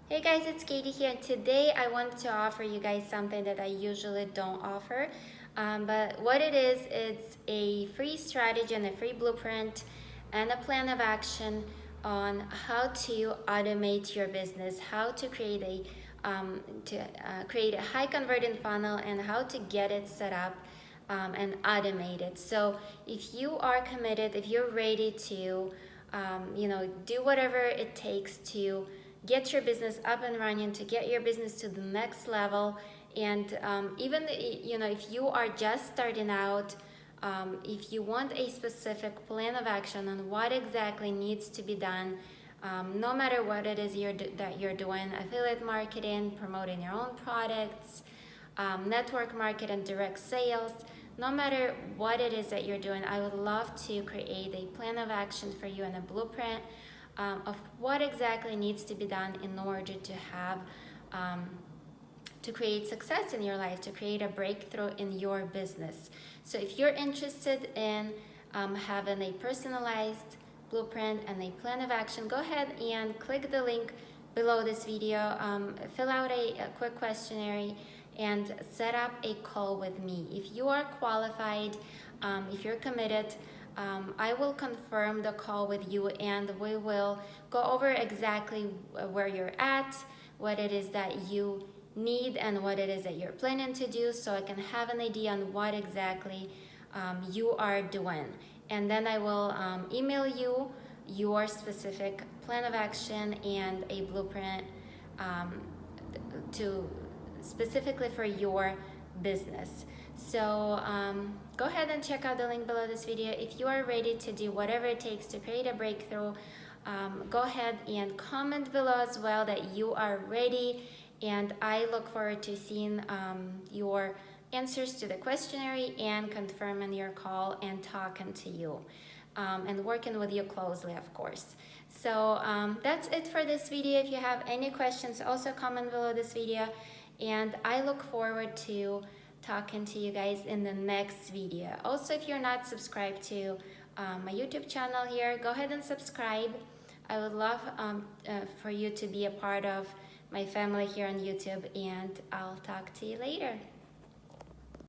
Hey guys, it's Katie here. Today I want to offer you guys something that I usually don't offer. But what it is, it's a free strategy and a free blueprint and a plan of action on how to automate your business, how to create a high converting funnel and how to get it set up and automate it. So if you are committed, if you're ready to do whatever it takes to get your business up and running, to get your business to the next level, and even if you are just starting out, if you want a specific plan of action on what exactly needs to be done, no matter what it is that you're doing, affiliate marketing, promoting your own products, network marketing, direct sales, no matter what it is that you're doing, I would love to create a plan of action for you and a blueprint of what exactly needs to be done in order to have to create success in your life, to create a breakthrough in your business. So if you're interested in having a personalized blueprint and a plan of action, go ahead and click the link below this video, fill out a quick questionnaire and set up a call with me. If you are qualified, if you're committed, I will confirm the call with you and we will go over exactly where you're at, what it is that you need and what it is that you're planning to do, so I can have an idea on what exactly you are doing. And then I will email you your specific plan of action and a blueprint to specifically for your business. So go ahead and check out the link below this video. If you are ready to do whatever it takes to create a breakthrough, go ahead and comment below as well that you are ready, and I look forward to seeing your answers to the questionnaire and confirming your call and talking to you and working with you closely, of course. So that's it for this video. If you have any questions, also comment below this video, and I look forward to talking to you guys in the next video. Also, if you're not subscribed to my YouTube channel here, go ahead and subscribe. I would love for you to be a part of my family here on YouTube, and I'll talk to you later.